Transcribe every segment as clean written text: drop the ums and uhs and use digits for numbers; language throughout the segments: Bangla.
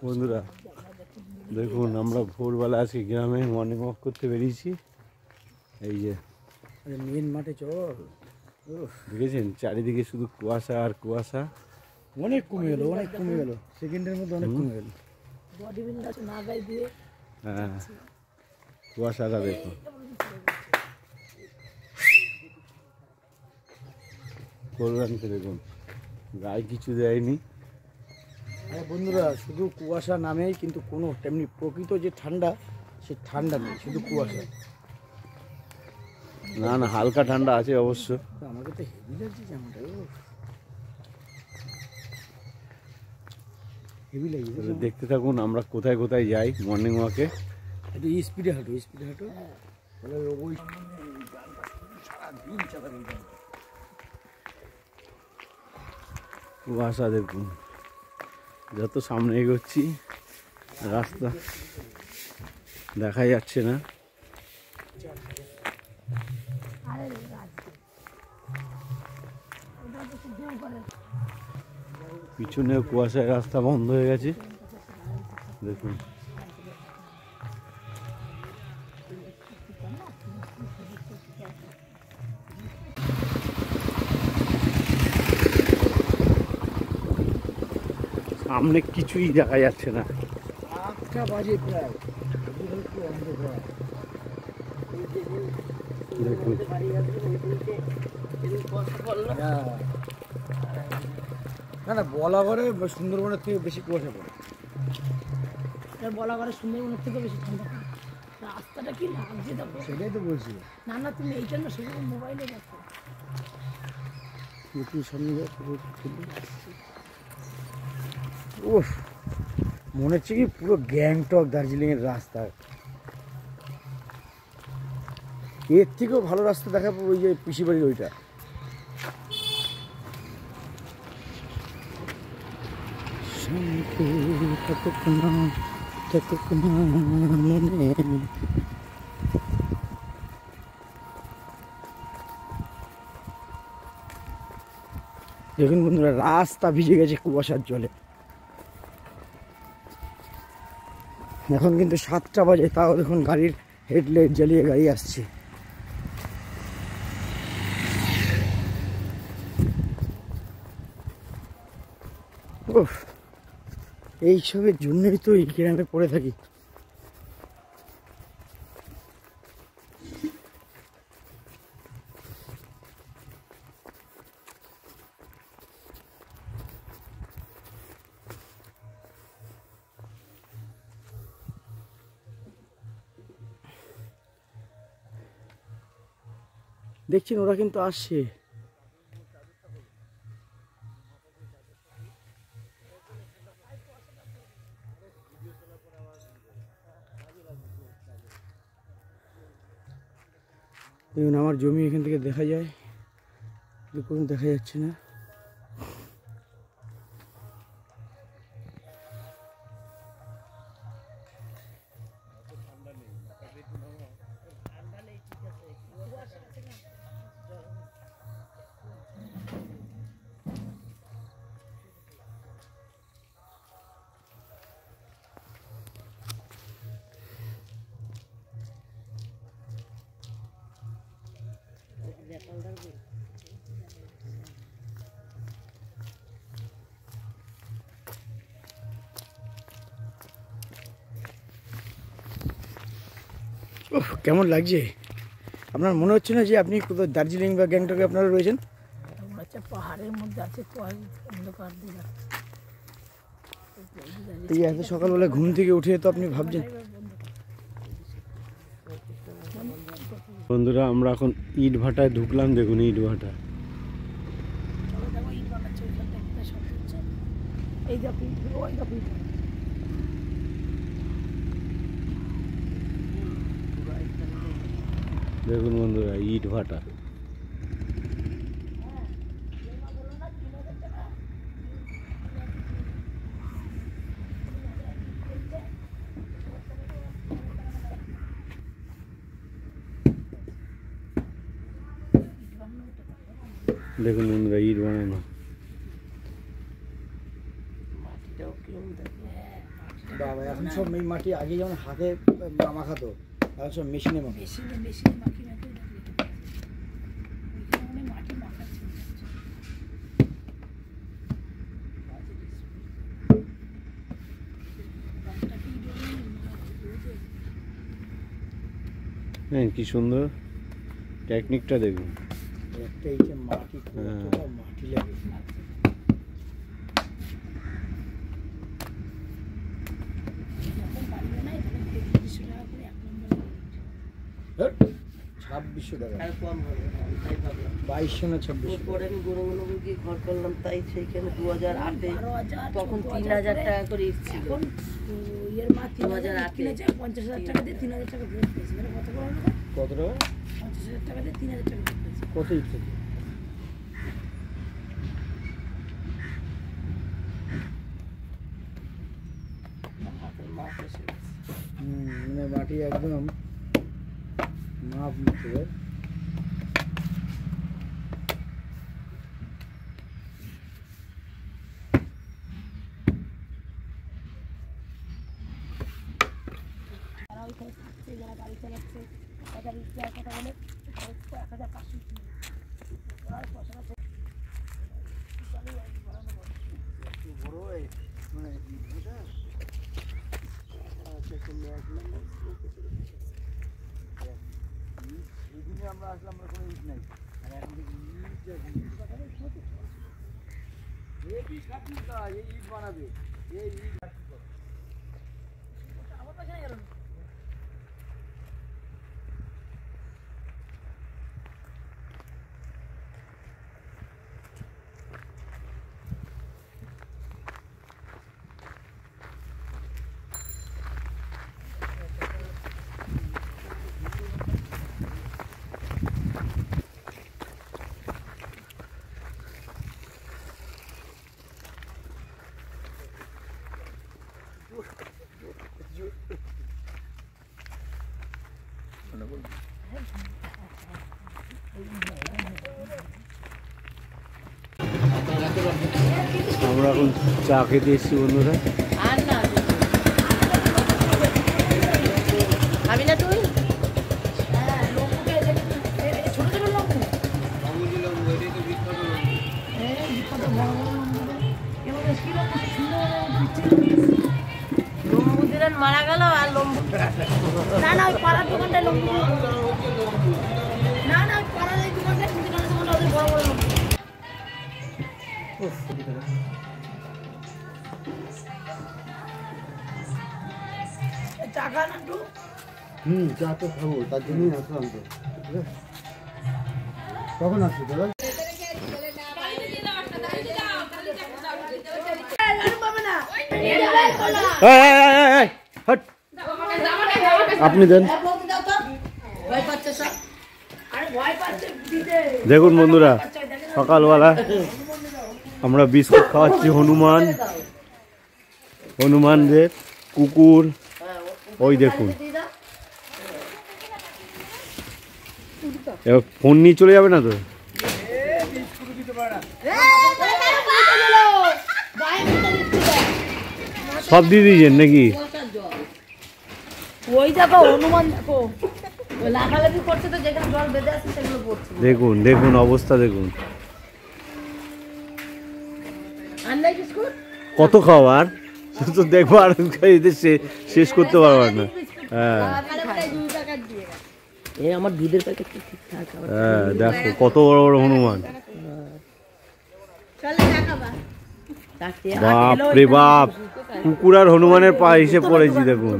বন্ধুরা দেখুন, আমরা ভোরবেলা আজকে গ্রামে মর্নিং ওয়াক করতে বেরিয়েছি। এই যে মেন মাঠে চল, দেখেছেন চারিদিকে শুধু কুয়াশা আর কুয়াশা। অনেক কমে গেল, অনেক কমে গেল, সেকেন্ডের মধ্যে অনেক কমে গেল। হ্যাঁ, কুয়াশাটা দেখুন। কোরবানিতে দেখুন গায়ে কিছু দেয়নি। বন্ধুরা শুধু কুয়াশা নামেই, কিন্তু কোনো তেমনি প্রকৃত যে ঠান্ডা, সে ঠান্ডা নেই, শুধু কুয়াশা। না না, হালকা ঠান্ডা আছে অবশ্য। আমাকে তো হেভি লাগছে জামাটা, হেভি লাগছে। দেখতে থাকুন আমরা কোথায় কোথায় যাই মর্নিং ওয়াকে। একটু স্পিডে হাঁটো, স্পিডে হাঁটো, তাহলে ওই সারাদিন চালাবেন। কুয়াশা দেখুন, যত সামনে এগোচ্ছি রাস্তা দেখা যাচ্ছে না। পিছনেও কুয়াশায় রাস্তা বন্ধ হয়ে গেছে দেখুন। সামনে কিছুই দেখা যাচ্ছে না। 8টা বাজে প্রায়, দেখুন না না, বলাগড়ে সুন্দরবনের থেকে বেশি কুয়াশা পড়ে। বলাগড়ে সুন্দরবনের থেকে বেশি ঠান্ডা। রাস্তাটা কি লাগছে দেখো। সেটাই তো বলছি। না না, তুমি এইটা না, সেগুলো মোবাইলে দেখো। উফ, মনে হচ্ছে কি পুরো গ্যাংটক দার্জিলিং এর রাস্তা। এর থেকেও ভালো রাস্তা দেখাবো ওই যে পিসি বাড়ির ওইটা। দেখুন বন্ধুরা, রাস্তা ভিজে গেছে কুয়াশার জলে। এখন কিন্তু 7টা বাজে, তাও দেখুন গাড়ির হেডলাইট জ্বালিয়ে গাড়ি আসছে। উফ, এইসবের জন্যই তো এই গ্রামে পড়ে থাকি। দেখছেন ওরা কিন্তু আসছে। দেখুন আমার জমি এখান থেকে দেখা যায়, কোনো দেখা যাচ্ছে না। কেমন লাগছে? আপনার মনে হচ্ছে না যে আপনি কোথাও দার্জিলিং বা গ্যাংটকে আপনারা রয়েছেন? পাহাড়ের মধ্যে আছে, অন্ধকার দিয়ে। এই এত সকালবেলা ঘুম থেকে উঠে তো আপনি ভাবছেন। বন্ধুরা আমরা এখন ইট ভাটায় ঢুকলাম। দেখুন ইট ভাটা। দেখুন বন্ধুরা ইট ভাটা। দেখুন বন্ধুরা ইট বানানো। বাবা এখন সব এই মাটি আগে যেমন হাতে মাখাতো, এখন সব মেশিনে মাখে। মেশিনে মাখি মাখি ওইখানে মাটি মাখাচ্ছে। হ্যাঁ কি সুন্দর টেকনিকটা দেখুন। একটা এই যে মাটি কতটা মাটি লাগে। যখন পারবে না এখানে 2500 টাকা করে 1 নম্বর 2600 টাকা, আর কম হবে তাই ভাবলাম। 2200 না 2600। পরে আমি গরুগুলো গিয়ে ঘর করলাম, তাই সেইখানে 2008-এ 12,000 তখন 14,000 3000 টাকা করে ইট ছিল। এখন এর মা 3000 কিনেছে, 50,000 টাকা দিয়ে 3000 টাকা ফেরত পেয়েছে। মানে কত করে হলো? কত টাকা? 50,000 টাকা দিয়ে 3000 টাকা ফেরত পেয়েছে। কত ইট থেকে? হাতের মাপ এসে গেছে। মানে মাটি একদম মাপ নিতে হবে। যারা ওইখানে থাকছে, যারা গাড়ি চালাচ্ছে, তাদের রিক্সার কথা বলে 1500 ওরা পয়সাটা বড় মানে এটা সেদিনে আমরা আসলাম, আমরা কোনো ইট নাই, আর এখন দেখি ইট বানাবে, এই ইট আমার পয়সা গেল না। আমরা এখন চা খেতে এসেছি বন্ধুরা। আর না খাবি না তুই? হ্যাঁ, লম্বুকে ছোট ছোট লম্বু। হ্যাঁ, বিখ্যাত বড় বড় লম্বু। এবং কি লম্বু সুন্দর দিচ্ছে। লম্বু দিলেন মারা গেল আর লম্বু না না, ওই পাড়ার দোকানটায় লম্বু। না না, ওই পাড়ার এই দোকানটায় মুদিখানার দোকানটা ওদের বড় বড় লম্বু। চা খান একটু। চা তো খাবো, তার জন্যই আসলাম তো। কখন আসছো দাদা? আপনি দেন। দেখুন বন্ধুরা, সকালবেলা আমরা বিস্কুট খাওয়াচ্ছি হনুমানদের কুকুর। ওই দেখুন, এবার ফোন নিয়ে চলে যাবে না তো? সব দিয়ে দিয়েছেন নাকি? ওই দেখো হনুমান, দেখো ওই লাফালাফি করছে, তো যেখানে জল বেঁধে আছে সেগুলো পড়ছে। দেখুন দেখুন অবস্থা দেখুন। আনলাই বিস্কুট কত খাওয়ার তো দেখবো, আর এদের শেষ করতে পারবো না। হ্যাঁ এই আমার দুধের প্যাকেট ঠিকঠাক হ্যাঁ, দেখো কত বড় বড় হনুমান। বাপ রে বাপ, কুকুর আর হনুমানের পা এসে পড়েছি দেখুন।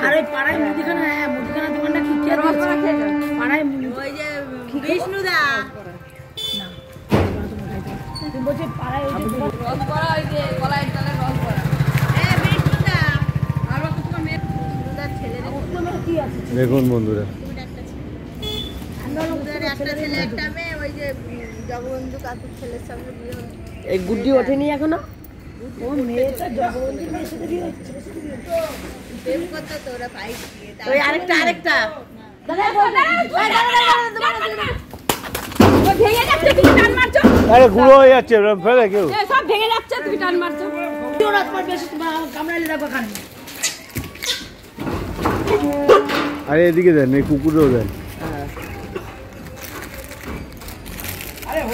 আর ওই পাড়ায় মুদিখানা, হ্যাঁ মুদিখানার দোকানটা কি কে দিয়েছে? পাড়ায় ওই যে বিষ্ণুদা না, তুমি বলছি পাড়ায় ওই যে রস করা, ওই যে গলায় তলে রস করা। হ্যাঁ বিষ্ণুদা, আর বাকি তোমার মেয়ে বিষ্ণুদার ছেলে কি আছে? দেখুন বন্ধুরা, একটা ছেলে একটা মেয়ে, ওই যে জগবন্ধু কাকুর ছেলের সঙ্গে বিয়ে হলো। এই গুড্ডি ওঠেনি এখনো? ও মেয়েটা জগবন্ধুর মেয়ের সাথে বিয়ে হচ্ছে, ছেলের সাথে বিয়ে হচ্ছে। প্রেম করতে তো ওরা পাই। ওই আরেকটা ভেঙে যাচ্ছে, কি টান মারছো? আরে গুঁড়ো হয়ে যাচ্ছে ফেলে কেউ। সব ভেঙে যাচ্ছে, তুমি টান মারছো। ওরা তোমার বেশি তোমার কামড়াইলে দেখো খান। আরে এদিকে দেন, এই কুকুরেও দেন।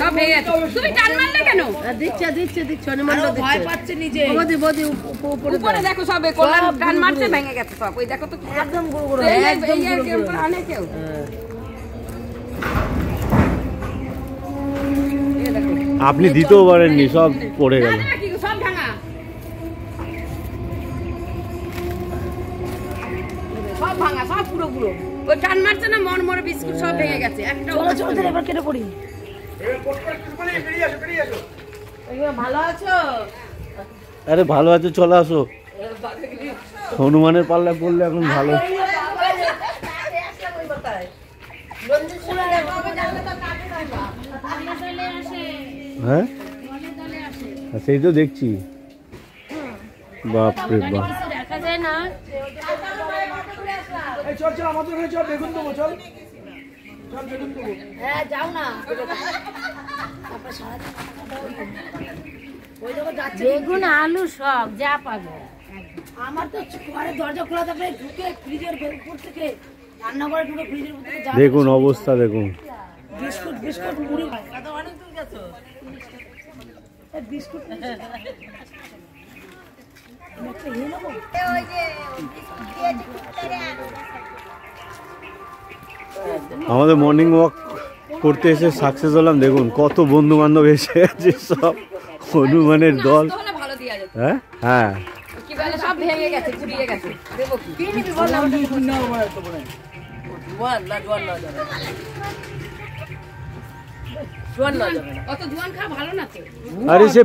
সব ভেঙে যাচ্ছে, তুমি টান মারলে কেন? দিচ্ছে হনুমানটা দিচ্ছে। ভয় পাচ্ছে নিজে। বদি উপরে দেখো সব কল্যাণ টান মারছে, ভেঙে গেছে সব। ওই দেখো তো একদম গুড় গুড়। আনে কেউ আপনি দিতেও পারেননি, সব পড়ে গেল। সব ভাঙা, সব ভাঙা, সব পুরো পুরো। ওই টান মারছে না, মর বিস্কুট সব ভেঙে গেছে। একটা চলো তাহলে এবার কেটে পড়ি। ভালো আছো? আরে ভালো আছে, চলে আসো। হনুমানের পাল্লায় পড়লে এখন ভালো। হ্যাঁ সেই তো দেখছি। বাপরে বাপ, দেখা যায় না। চল চল আমাদের ওখানে চল, বেগুন দেবো, চল চল বেগুন দেবো। হ্যাঁ যাও না। বেগুন আলু সব যা পাবে। আমার তো ঘরের দরজা খোলা থাকলে ঢুকে ফ্রিজের উপর থেকে রান্না করে ঢুকে ফ্রিজের উপর থেকে দেখুন অবস্থা দেখুন। বিস্কুট মুড়ি অনেক দূর গেছো। বিস্কুট আমাদের মর্নিং ওয়াক করতে এসে সাকসেস হলাম। দেখুন কত বন্ধু বান্ধব এসে আছে, সব হনুমানের দল। ভালো দিয়া যেত। হ্যাঁ হ্যাঁ, কি বলে সব ভেঙে গেছে, পুড়িয়ে গেছে। দেবো কি? কি নিবি বল না। অত জোয়ান খাওয়া ভালো না তো। আরে সে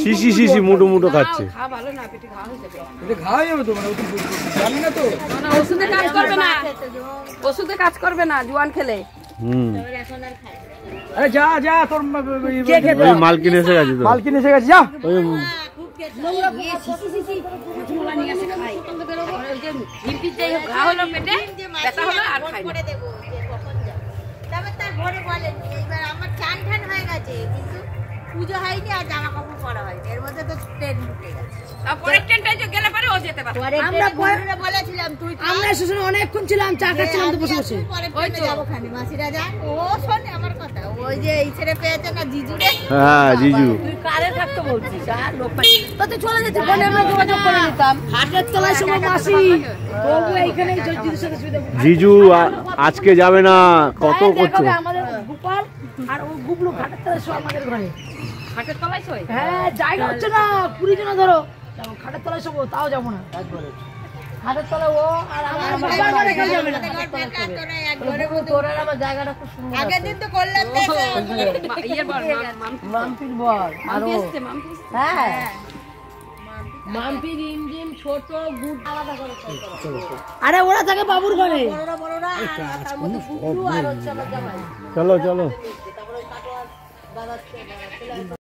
শিশি মুটো খাচ্ছে। খাওয়া ভালো না, পেটে ঘা হয়ে যাবে। এটা খাওয়া যাবে তো, মানে জানি না তো। না, ওষুধে কাজ করবে না, ওষুধে কাজ করবে না জোয়ান খেলে। আরে যা যা, তোর ওই মালকিন এসে গেছে তো। মালকিন এসে গেছে, যা। ওই ঘা হলো পেটে, ব্যথা হলো আর খাই না। তবে তার ঘরে বলেনি, এইবার আমার চান ঠান হয়ে গেছে, কিন্তু পুজো হয়নি আর জামা কাপড় পরা হয়নি, এর মধ্যে তো ট্রেন ঢুকে গেছে। পরের ট্রেনটাই যে গেলে পারে ও যেতে পারে। আমরা বলেছিলাম তুই আমরা সেখানে অনেকক্ষণ ছিলাম, চা খাচ্ছিলাম তো বসে বসে। পরে যাবো খানি মাসিরা যান, ও শোনে আমার কথা। ওই যে এই ছেড়ে পেয়েছে না জিজুরে, হ্যাঁ জিজু, তুই কারে থাকতে বলছিস? আর লোক পাই তো তুই চলে যেতে ফোনে আমরা যোগাযোগ করে নিতাম। হাটের তলায় সময় মাসি তবু এইখানে জিজুর সাথে সুবিধা। জিজু আজকে যাবে না, কত করছে। আমাদের গোপাল আর ও গুবলু ঘাটের তলায় সব আমাদের ঘরে। হাটের তলায় শোয়। হ্যাঁ জায়গা হচ্ছে না, 20 জন ধরো যাবো খাটের তলায় শোবো, তাও যাবো না। খাটের তলায় ও আর আমার জায়গা রেখে যাবে না। তোর আর আমার জায়গাটা খুব সুন্দর। আগের দিন তো করলাম ইয়ের বল, মাম্পির বল আর ও মাম্পি। হ্যাঁ মাম্পি রিমঝিম ছোট গুড আলাদা করে। আরে ওরা থাকে বাবুর ঘরে, বড়রা তার মধ্যে গুড্ডু আর হচ্ছে আমার জামাই। চলো চলো। তারপরে কাটোয়া দাদা